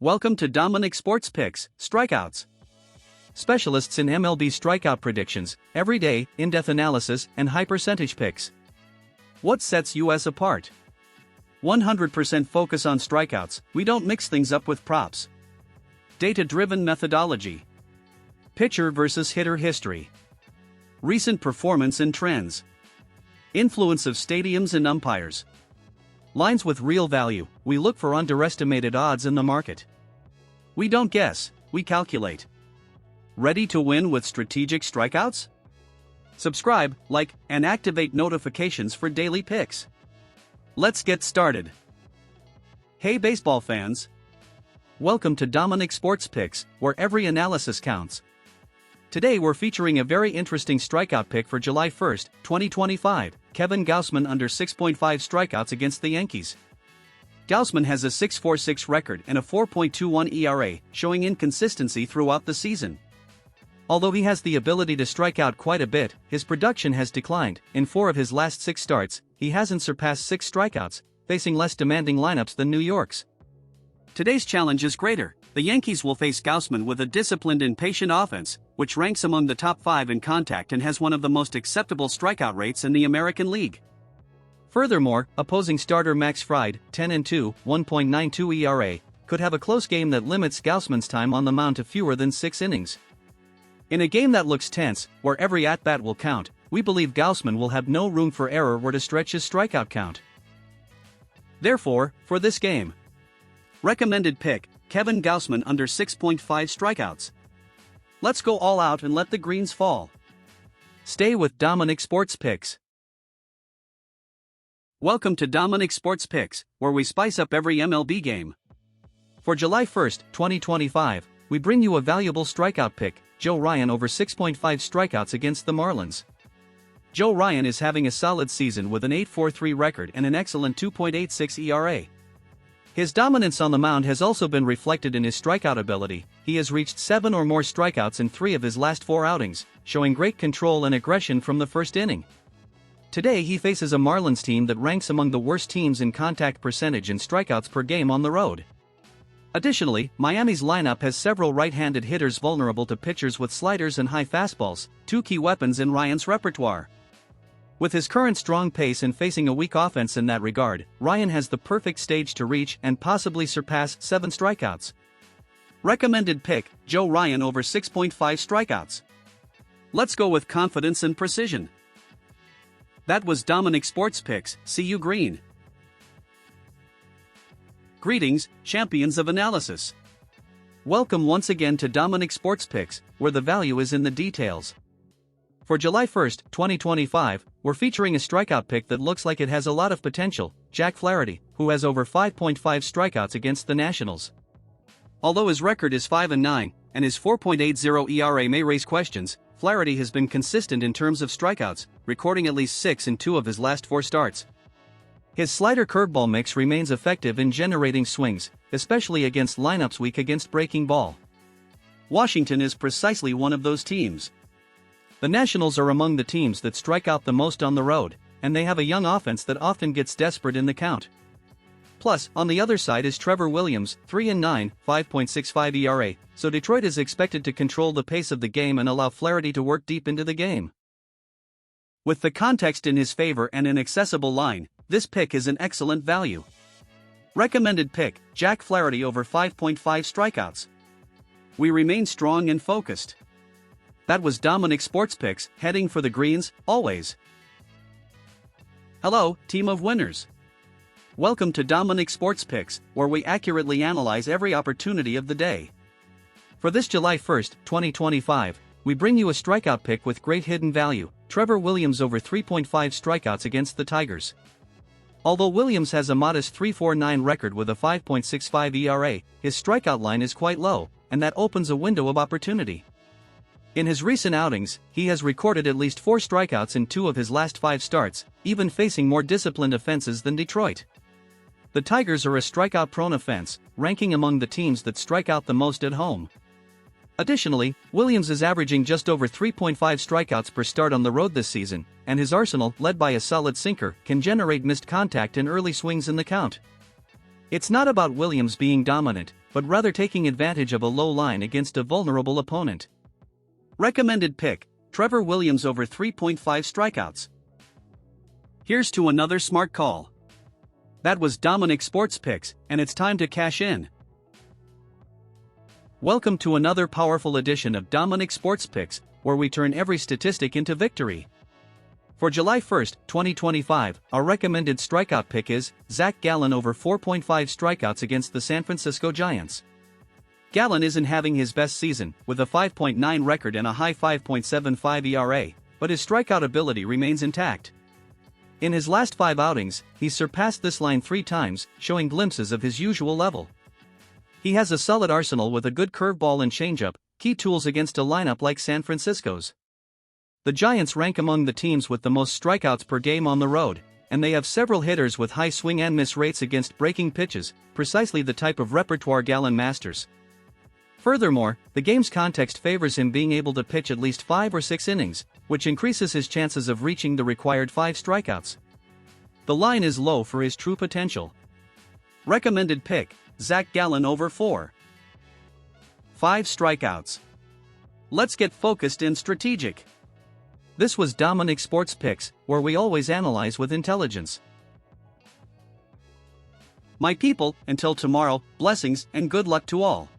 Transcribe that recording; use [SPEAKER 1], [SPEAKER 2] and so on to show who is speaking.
[SPEAKER 1] Welcome to Dominic Sports Picks, Strikeouts. Specialists in MLB strikeout predictions, everyday, in-depth analysis, and high percentage picks. What sets us apart? 100% focus on strikeouts, we don't mix things up with props. Data-driven methodology. Pitcher versus hitter history. Recent performance and trends. Influence of stadiums and umpires. Lines with real value, we look for underestimated odds in the market. We don't guess, we calculate. Ready to win with strategic strikeouts? Subscribe, like, and activate notifications for daily picks. Let's get started. Hey baseball fans! Welcome to Dominic Sports Picks, where every analysis counts. Today we're featuring a very interesting strikeout pick for July 1st, 2025, Kevin Gausman under 6.5 strikeouts against the Yankees. Gausman has a 6.46 record and a 4.21 ERA, showing inconsistency throughout the season. Although he has the ability to strike out quite a bit, his production has declined. In 4 of his last 6 starts, he hasn't surpassed 6 strikeouts, facing less demanding lineups than New York's. Today's challenge is greater. The Yankees will face Gausman with a disciplined and patient offense, which ranks among the top 5 in contact and has one of the most acceptable strikeout rates in the American League. Furthermore, opposing starter Max Fried, 10-2, 1.92 ERA, could have a close game that limits Gausman's time on the mound to fewer than 6 innings. In a game that looks tense, where every at-bat will count, we believe Gausman will have no room for error or to stretch his strikeout count. Therefore, for this game, recommended pick, Kevin Gausman under 6.5 strikeouts. Let's go all out and let the greens fall. Stay with Dominic Sports Picks. Welcome to Dominic Sports Picks, where we spice up every MLB game. For July 1st, 2025, we bring you a valuable strikeout pick, Joe Ryan over 6.5 strikeouts against the Marlins. Joe Ryan is having a solid season with an 8.43 record and an excellent 2.86 ERA. His dominance on the mound has also been reflected in his strikeout ability. He has reached 7 or more strikeouts in 3 of his last 4 outings, showing great control and aggression from the first inning. Today he faces a Marlins team that ranks among the worst teams in contact percentage and strikeouts per game on the road. Additionally, Miami's lineup has several right-handed hitters vulnerable to pitchers with sliders and high fastballs, 2 key weapons in Ryan's repertoire. With his current strong pace and facing a weak offense in that regard, Ryan has the perfect stage to reach and possibly surpass 7 strikeouts. Recommended pick, Joe Ryan over 6.5 strikeouts. Let's go with confidence and precision. That was Dominic Sports Picks, see you green. Greetings, champions of analysis. Welcome once again to Dominic Sports Picks, where the value is in the details. For July 1st, 2025, we're featuring a strikeout pick that looks like it has a lot of potential, Jack Flaherty, who has over 5.5 strikeouts against the Nationals. Although his record is 5-9, and his 4.80 ERA may raise questions, Flaherty has been consistent in terms of strikeouts, recording at least 6 in 2 of his last 4 starts. His slider-curveball mix remains effective in generating swings, especially against lineups weak against breaking ball. Washington is precisely one of those teams. The Nationals are among the teams that strike out the most on the road, and they have a young offense that often gets desperate in the count. Plus, on the other side is Trevor Williams, 3-9, 5.65 ERA, so Detroit is expected to control the pace of the game and allow Flaherty to work deep into the game. With the context in his favor and an accessible line, this pick is an excellent value. Recommended pick, Jack Flaherty over 5.5 strikeouts. We remain strong and focused. That was Dominic Sports Picks, heading for the greens, always. Hello, team of winners. Welcome to Dominic Sports Picks, where we accurately analyze every opportunity of the day. For this July 1st, 2025, we bring you a strikeout pick with great hidden value, Trevor Williams over 3.5 strikeouts against the Tigers. Although Williams has a modest 3.49 record with a 5.65 ERA, his strikeout line is quite low, and that opens a window of opportunity. In his recent outings, he has recorded at least 4 strikeouts in 2 of his last 5 starts, even facing more disciplined offenses than Detroit. The Tigers are a strikeout-prone offense, ranking among the teams that strike out the most at home. Additionally, Williams is averaging just over 3.5 strikeouts per start on the road this season, and his arsenal, led by a solid sinker, can generate missed contact and early swings in the count. It's not about Williams being dominant, but rather taking advantage of a low line against a vulnerable opponent. Recommended pick, Trevor Williams over 3.5 strikeouts. Here's to another smart call. That was Dominic Sports Picks, and it's time to cash in. Welcome to another powerful edition of Dominic Sports Picks, where we turn every statistic into victory. For July 1, 2025, our recommended strikeout pick is Zach Gallen over 4.5 strikeouts against the San Francisco Giants. Gallen isn't having his best season, with a 5.9 record and a high 5.75 ERA, but his strikeout ability remains intact. In his last 5 outings, he's surpassed this line 3 times, showing glimpses of his usual level. He has a solid arsenal with a good curveball and changeup, key tools against a lineup like San Francisco's. The Giants rank among the teams with the most strikeouts per game on the road, and they have several hitters with high swing and miss rates against breaking pitches, precisely the type of repertoire Gallen masters. Furthermore, the game's context favors him being able to pitch at least 5 or 6 innings, which increases his chances of reaching the required 5 strikeouts. The line is low for his true potential. Recommended pick, Zach Gallen over 4.5 strikeouts. Let's get focused and strategic. This was Dominic Sports Picks, where we always analyze with intelligence. My people, until tomorrow, blessings and good luck to all.